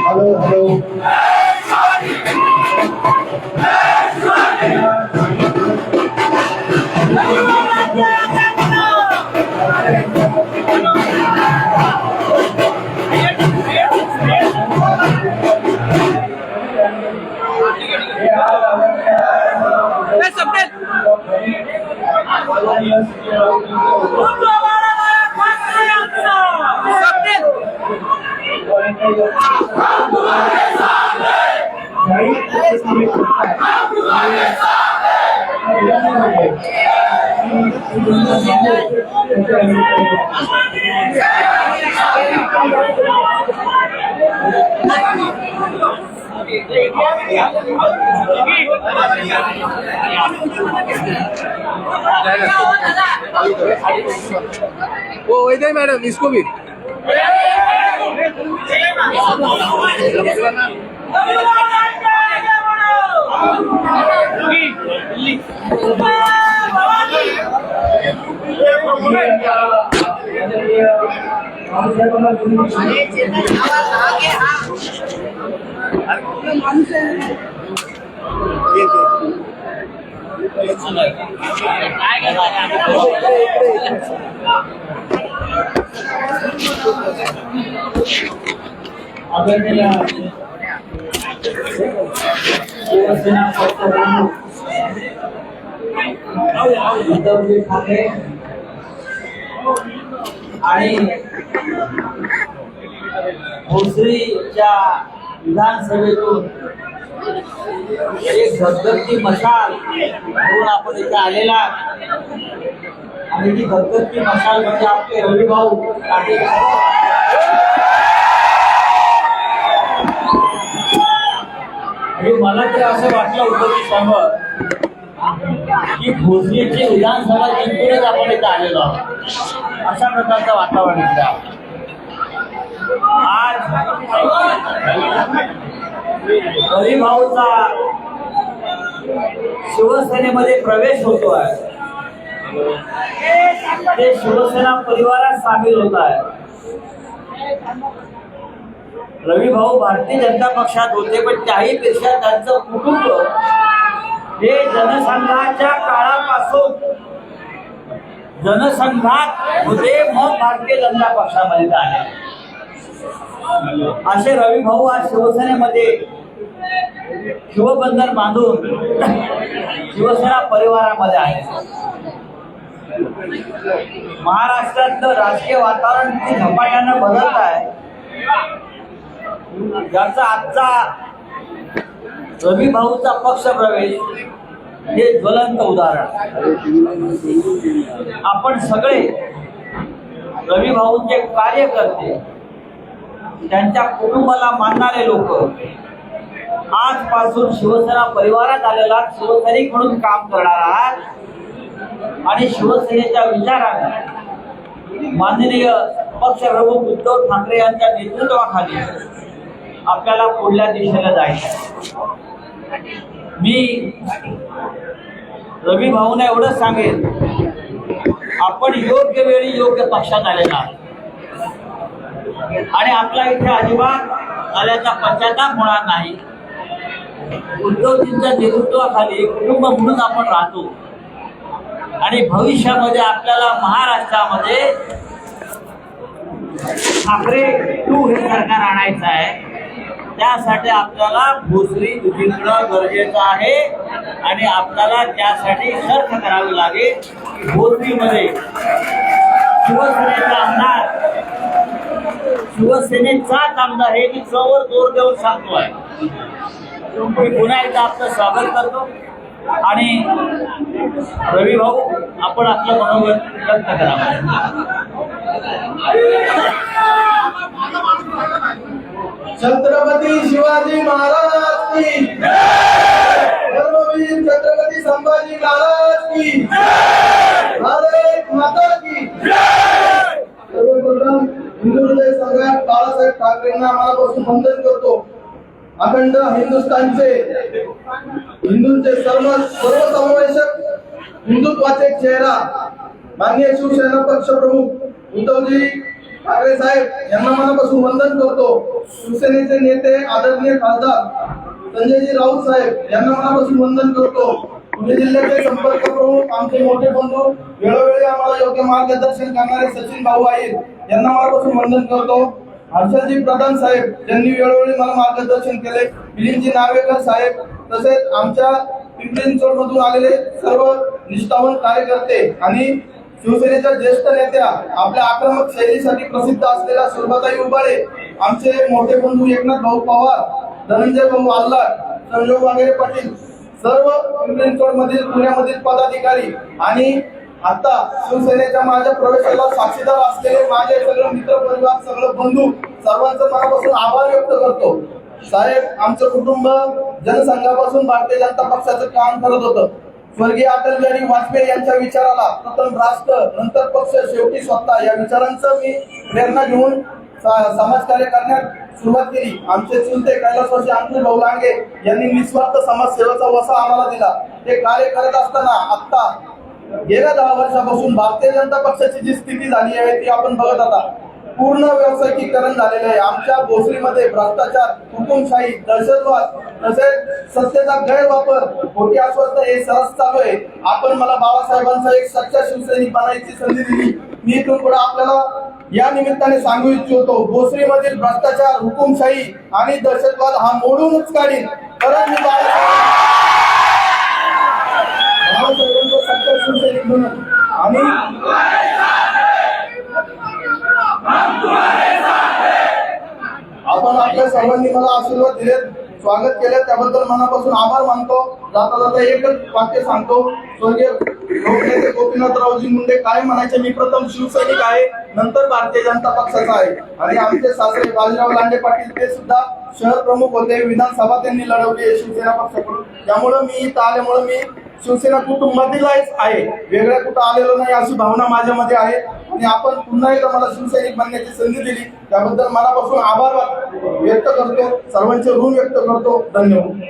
Hello hello वो वैसे ही madam इसको भी उद्धवजी ठाकरे आणि भोसरीच्या विधानसभेतून एक धगधगती मशाल घेऊन आपण इथे आलेला आणि ती धगधगती मशाल म्हणजे आपले रविभाऊ पाटील. आणि मला तर असं वाटलं होतं की समोर की भोसरीची विधानसभा जिंकूनच आपण इथे आलेलो आहोत अशा प्रकारचं वातावरण इथे आहे. आज हरिभाऊचा शिवसेनेमध्ये प्रवेश होतो आहे. ते शिवसेना परिवारात सामील होत आहे. रविभाऊ भारतीय जनता पक्षात होते पण त्याही पेक्षा त्यांचं कुटुंब हे जनसंघाच्या काळापासून जनसंघात होते मग भारतीय जनता पक्षामध्ये आले. असे रविभाऊ आज शिवसेनेमध्ये शिवबंधन बांधून शिवसेना परिवारामध्ये आहे. महाराष्ट्रातलं राजकीय वातावरण किती झपाट्यानं बदलत आहे याचा आजचा रविभाऊचा पक्ष प्रवेश हे ज्वलंत उदाहरण. आपण सगळे रविभाऊंचे कार्यकर्ते त्यांच्या कुटुंबाला मानणारे लोक आजपासून शिवसेना परिवारात आलेला शिवसैनिक म्हणून काम करणार आहात आणि शिवसेनेच्या विचाराने माननीय पक्षप्रमुख उद्धव ठाकरे यांच्या नेतृत्वाखाली आपल्याला पुढल्या दिशेला जायचं. मी रविभाऊंना एवढंच सांगेन, आपण योग्य वेळी योग्य पक्षात आलेला आणि आपला इथे अजिबात आल्याचा पश्चाताप होणार नाही. उद्धवजींच्या नेतृत्वाखाली कुटुंब म्हणून आपण राहतो आणि भविष्यामध्ये आपल्याला महाराष्ट्रामध्ये ठाकरे 2 हे सरकार आणायचं आहे. त्यासाठी आपल्याला भोसरी जिंकणं गरजेचं आहे आणि आपल्याला त्यासाठी शर्त करावी लागेल. भोसरीमध्ये शिवसेनेचा आमदार शिवसेनेचाच आमदार हे मी चौवर जोर देऊन सांगतोय. मी पुन्हा एकदा आपलं स्वागत करतो आणि रविभाऊ आपण आपलं मनोगत व्यक्त करावं. छत्रपती शिवाजी महाराज की धर्मवीर छत्रपती संभाजी महाराज की भारत माता की सर्वप्रथम हिंदू हृदय सम्राट बाळासाहेब ठाकरेंना मनापासून वंदन करतो. अखंड हिंदूंचे सर्वसमावेशक हिंदुत्वाचे चेहरा माननीय शिवसेना पक्ष प्रमुख उद्धवजी ठाकरे साहेब यांना मनापासून वंदन करतो. शिवसेनेचे नेते आदरणीय खासदार संजयजी राऊत साहेब यांना मनापासून वंदन करतो. पुणे जिल्ह्याचे संपर्क प्रमुख आमचे मोठे बंधू वेळोवेळी आम्हाला योग्य मार्गदर्शन करणारे सचिन भाऊ आहेत यांना मनापासून वंदन करतो. हर्षदजी प्रधान साहेब यांनी वेळोवेळी मला मार्गदर्शन केले. मिलिंदजी नार्वेकर साहेब तसेच आमच्या पिंपरी चिंचवड मधून आलेले सर्व निष्ठावंत कार्यकर्ते आणि शिवसेनेच्या ज्येष्ठ नेत्या आपल्या आक्रमक शैलीसाठी प्रसिद्ध असलेल्या सुलभाताई उबाळे, आमचे मोठे बंधू एकनाथ भाऊ पवार, धनंजय भाऊ आल्हाट, संजोग वगैरे पाटील, सर्व पिंपरी चिंचवड मधील पुण्यामधील पदाधिकारी आणि आता शिवसेनेच्या माझ्या प्रवेशाला साक्षीदार असलेले माझे सगळे मित्र परिवार, सगळे बंधू, सर्वांचं मनापासून आभार व्यक्त करतो. साहेब आमचं कुटुंब जनसंघापासून भारतीय जनता पक्षाचं काम करत होतं. स्वर्गीय अटल बिहारी वाजपेयी यांच्या विचाराला प्रथम राष्ट्र नंतर पक्ष शेवटी स्वतः या विचारांचं मी प्रेरणा घेऊन समाजकार्य करण्यास सुरुवात केली. आमचे चुलते कैलासवासी अंकुश भाऊ लांगे यांनी निस्वार्थ समाजसेवेचा वसा आम्हाला दिला. ते कार्य करत असताना आता गेल्या 10 वर्षापासून भारतीय जनता पक्षाची जी स्थिती झाली आहे ती आपण बघत आता पूर्ण व्यावसायिकीकरण झालेलं आहे. आमच्या भोसरीमध्ये भ्रष्टाचार, हुकुमशाही, दहशतवाद तसेच सत्तेचा गैरवापर, खोटी आश्वासन हे सहज चालू आहे. आपण मला बाळासाहेबांचा एक सच्चा शिवसैनिक बनायची संधी दिली. मी इथून पुढे आपल्याला या निमित्ताने सांगू इच्छितो, भोसरीमधील भ्रष्टाचार, हुकुमशाही आणि दहशतवाद हा मोडूनच काढीन. परत मी बाळासाहेबांचा सच्चा शिवसैनिक बनून आणि आपण आपल्या सर्वांनी मला आशीर्वाद दिले, स्वागत केले त्याबद्दल मनापासून आभार मानतो. जाता जाता एकच वाक्य सांगतो, स्वर्गीय लोकनेते गोपीनाथरावजी मुंडे काय म्हणायचे, मी प्रथम शिवसैनिक आहे नंतर भारतीय जनता पक्षाचा आहे. आणि आमचे सासरे बाजीराव लांडे पाटील ते सुद्धा शहर प्रमुख होते, विधानसभा त्यांनी लढवली आहे शिवसेना पक्षाकडून. त्यामुळं मी इथं आल्यामुळे मी शिवसेना कुटुंबातीलच आहे, वेगळ्या कुठं आलेलो नाही अशी भावना माझ्यामध्ये आहे. आणि आपण पुन्हा एकदा मला शिवसैनिक बनण्याची संधी दिली त्याबद्दल मनापासून आभार व्यक्त करतो, सर्वांचे ऋण व्यक्त करतो. धन्यवाद.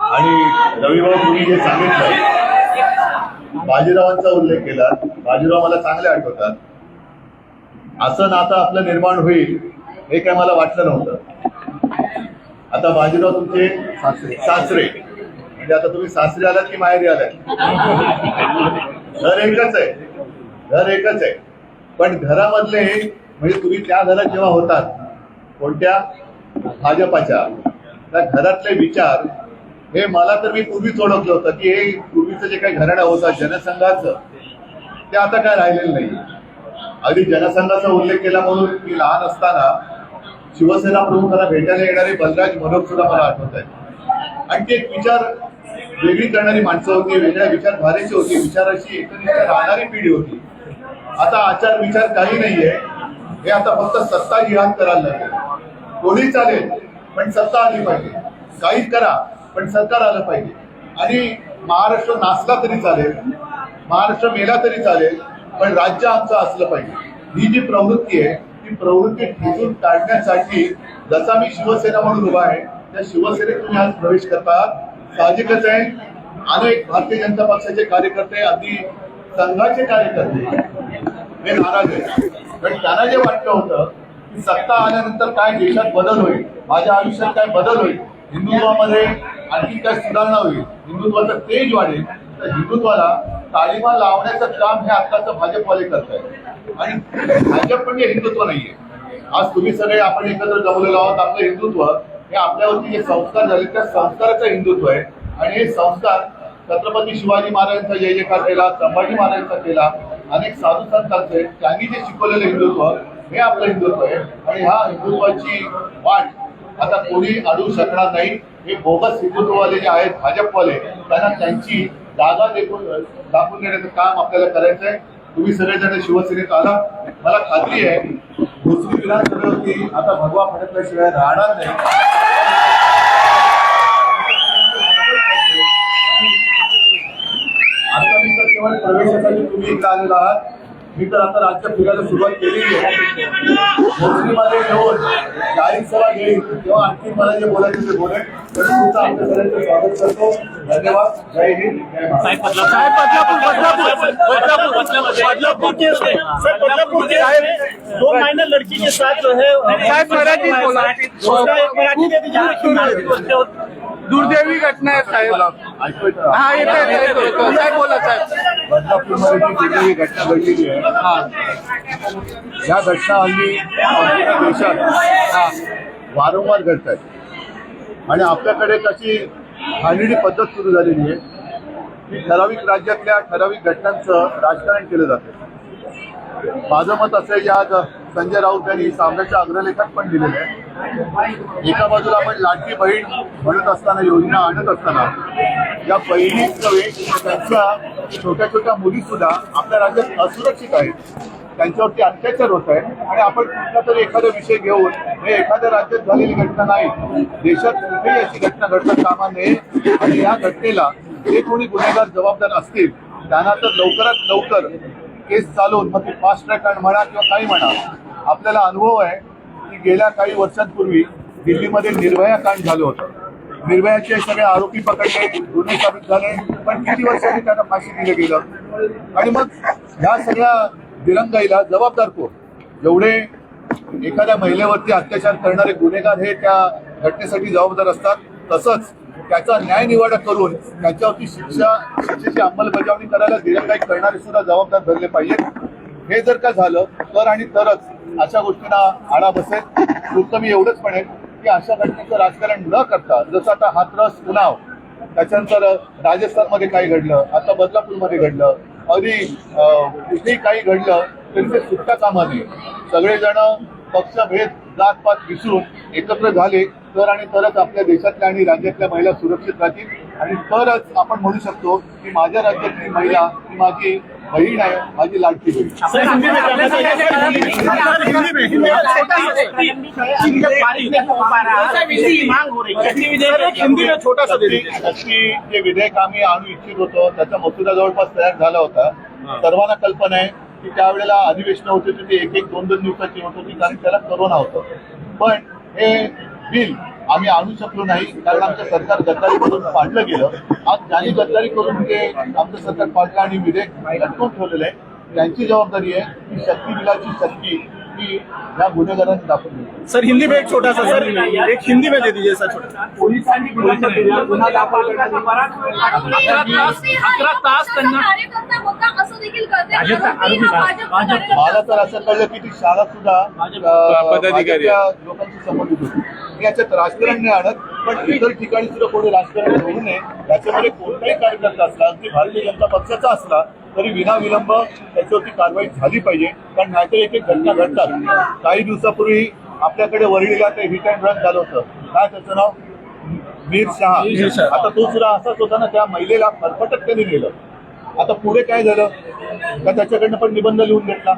आणि रविभाऊ तुम्ही जे सांगितलं, बाजीरावांचा उल्लेख केला, बाजीराव मला चांगले आठवतात. असं नातं आपलं निर्माण होईल हे काय मला वाटलं नव्हतं. आता बाजीराव तुमचे सासरे म्हणजे आता तुम्ही सासरे आलात की माहेरी आलात? घर एकच आहे, घर एकच आहे. पण घरामधले म्हणजे तुम्ही त्या घरात जेव्हा होतात, कोणत्या भाजपाच्या, त्या घरातले विचार हे मला तर मी पूर्वीच ओळखलं होतं की हे पूर्वीचं जे काही घराणं होतं जनसंघाचं ते आता काय राहिलेलं नाही. अगदी जनसंघाचा उल्लेख केला म्हणून मी लहान असताना शिवसेना प्रमुखांना भेटायला येणारे बलराज मनोक सुद्धा मला आठवत आहेत. आणि ते एक विचार वेगळी करणारी माणसं होती, वेगळ्या विचारधारेची होती, विचाराची एकनिष्ठ राहणारी पिढी होती. आता आचार विचार काही नाहीये, हे आता फक्त सत्ता जिहाद करायला लागेल. कोणी चालेल पण सत्ता आली पाहिजे, काही करा पण सरकार आलं पाहिजे. आणि महाराष्ट्र नाचला तरी चालेल, महाराष्ट्र मेला तरी चालेल, पण राज्य आमचं असलं पाहिजे. ही जी प्रवृत्ती आहे ती प्रवृत्ती ठेचून काढण्यासाठी जसा मी शिवसेना म्हणून उभा आहे त्या शिवसेनेत तुम्ही आज प्रवेश करतात. साहजिकच आहे, अनेक भारतीय जनता पक्षाचे कार्यकर्ते, अगदी संघाचे कार्यकर्ते हे नाराज आहेत. पण त्यांना जे वाटलं होतं की सत्ता आल्यानंतर काय देशात बदल होईल, माझ्या आयुष्यात काय बदल होईल, हिंदुत्वामध्ये आणखी काय सुधारणा होईल, हिंदुत्वाचं तेज वाढेल, तर हिंदुत्वाला तालिमा लावण्याचं काम हे आत्ताचं भाजपवाले करत आहेत. आणि भाजप म्हणजे हिंदुत्व नाहीये. आज तुम्ही सगळे आपण एकत्र जमलेलो आहोत. आपलं हिंदुत्व हे आपल्यावरती जे संस्कार झाले त्या संस्काराचं हिंदुत्व आहे. आणि हे संस्कार छत्रपती शिवाजी महाराजांचा जय जयकार केला, संभाजी महाराजांचा केला, अनेक साधू संतांचे, त्यांनी जे शिकवलेलं हिंदुत्व हे आपलं हिंदुत्व आहे. आणि ह्या हिंदुत्वाची वाट आता कोणी अडवू शकणार नाही. हे बोगस हिंदुत्ववाले जे आहेत भाजपवाले, त्यांना त्यांची जागा दाखवून देण्याचं काम आपल्याला करायचं आहे. तुम्ही सगळेजण शिवसेनेत आला, मला खात्री आहे भोसरी विधानसभेवरती आता भगवा फडकल्याशिवाय राहणार नाही. आता मी तर केवळ प्रवेशासाठी तुम्ही इकडे आलेला आहात. मी तर आता राज्य फिरायला सुरुवात केलेली आहे. भोसरीमध्ये येऊन जाहीर सभा घेईल तेव्हा आणखी मला जे बोलायचं ते बोलेल. तुमचं आपल्या सगळ्यांचं स्वागत करतो. धन्यवाद. जय हिंद, जय महाराष्ट्र. बदलापुर के 2 माइनर लड़की के साथ जो है साहेब मराठीत बोला. उसका एक मराठी दे दीजिए. दुर्दैवी घटना आहे साहेब. ऐकू येतं? हा येतोय साहेब बोला साहेब. बदलापूरमध्ये जी दुर्दैवी घटना घडलेली आहे हा या घटना हल्ली संपूर्ण देशात वारंवार घडत आहेत आणि आपल्याकडे कशी घाणेरडी पद्धत सुरू झालेली आहे की ठराविक राज्यातल्या ठराविक घटनांचं राजकारण केलं जातं. माझं मत असं आहे की आज संजय राऊत यांनी सामन्याच्या अग्रलेखात पण दिलेलं आहे. एका बाजूला आपण लाडकी बहीण म्हणत असताना, योजना आणत असताना या बहिणींचं त्यांच्या छोट्या छोट्या मुली सुद्धा आपल्या राज्यात असुरक्षित आहेत, त्यांच्यावरती अत्याचार होत आहे आणि आपण कुठला तरी एखादा विषय घेऊन हे एखाद्या राज्यात झालेली घटना नाही, देशात कुठेही अशी घटना घडता कामा नये आणि या घटनेला जे कोणी गुन्हेगार जबाबदार असतील त्यांना तर लवकरात लवकर केस चालवून, मग ती फास्ट ट्रॅक म्हणा किंवा काही म्हणा. आपल्याला अनुभव आहे की गेल्या काही वर्षांपूर्वी दिल्लीमध्ये निर्भया कांड झालं होतं. निर्भयाचे सगळे आरोपी पकडले, गुन्हे साबित झाले, पण किती वर्षांनी त्यांना फाशी दिलं गेलं. आणि मग ह्या सगळ्या दिरंगाईला जबाबदार कोण? जेवढे एखाद्या महिलेवरती अत्याचार करणारे गुन्हेगार हे त्या घटनेसाठी जबाबदार असतात, तसंच त्याचा न्याय निवाडा करून त्याच्यावरती शिक्षेची अंमलबजावणी करायला दिरंगाई करणारे सुद्धा जबाबदार धरले पाहिजेत. हे जर का झालं तर आणि तरच अशा गोष्टींना आळा बसेल. फक्त मी एवढंच म्हणेन की अशा घटनेचं राजकारण न करता, जसं आता हाथरस उन्नाव, त्याच्यानंतर राजस्थानमध्ये काही घडलं, आता बदलापूरमध्ये घडलं, अगदी कुठेही काही घडलं तरी ते सुटता कामा नये. सगळेजण पक्षभेद जातपात विसरून एकत्र झाले तर आणि तरच आपल्या देशातल्या आणि राज्यातल्या महिला सुरक्षित राहतील आणि तरच आपण म्हणू शकतो की माझ्या राज्यातली महिला ही माझी बहीण आहे, माझी लाडकी बहीण. जे विधेयक आम्ही आणू इच्छित होतो त्याचा मसुदा जवळपास तयार झाला होता. सर्वांना कल्पना आहे की त्यावेळेला अधिवेशन होते ते 1-2 दिवसाची होत होती कारण त्याला कोरोना होतं. पण हे बिल आम्ही आणू शकलो नाही कारण आमचं सरकार गद्दारी करून पाडलं गेलं. आज ज्यांनी गद्दारी करून ते आमचं सरकार पाडलं आणि विधेयक लटकून ठेवलेलं आहे, त्यांची जबाबदारी आहे की शक्ती बिलाची शक्ती ही या गुन्हेगारांनी दाखवली. सर हिंदी में एक छोटा सा, सर एक हिंदी में दे दीजिए सर. छोटा पोलिसांनी गुन्हा दाखल करण्याचा 11 तास त्यांना कार्यकर्ता होता असं देखील करते. मला तर असं कळलं की ती शाळा सुद्धा भाजपच्या लोकांशी संबंधित होती. मी याच्यात राजकारण नाही आणत, पण इतर ठिकाणी सुद्धा कोणी राजकारण होऊ नये. त्याच्यामध्ये कोणताही कार्यकर्ता असला, अगदी भारतीय जनता पक्षाचा असला तरी विनाविलंब त्याच्यावरती कारवाई झाली पाहिजे. कारण नाहीतर एक एक घटना घडतात. काही दिवसापूर्वी आपल्याकडे वरळीला ते हिट अँड रन झालं होतं. काय त्याचं नाव? मीर शहा. आता तो सुद्धा असाच होता ना, त्या महिलेला फरफटत त्यांनी नेलं. आता पुढे काय झालं का त्याच्याकडनं पण निबंध लिहून घेतला.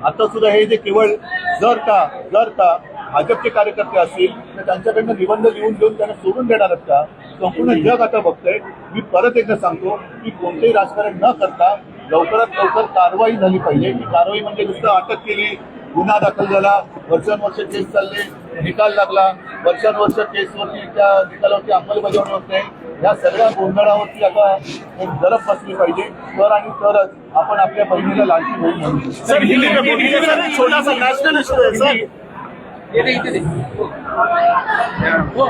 आता सुद्धा हे जे केवळ जर का भाजपचे कार्यकर्ते असतील तर त्यांच्याकडनं निबंध लिहून देऊन त्यांना सोडून देणारच का? संपूर्ण जग आता बघतंय. मी परत एकदा सांगतो की कोणतेही राजकारण न करता लवकरात लवकर कारवाई झाली पाहिजे. ही कारवाई म्हणजे नुसतं अटक केली, गुन्हा दाखल झाला, वर्षानुवर्ष केस चालले, निकाल लागला, वर्षानुवर्ष केसवरती त्या निकालावरती अंमलबजावणी होत नाही. या सगळ्या गोंधळावरती आता एक जरब बसली पाहिजे. तर आणि तरच आपण आपल्या बहिणीला लाडकी बहीण म्हणू शकतो. सर हिंदी में बोलिए सर, छोटा सा नेशनल इशू है सर. हो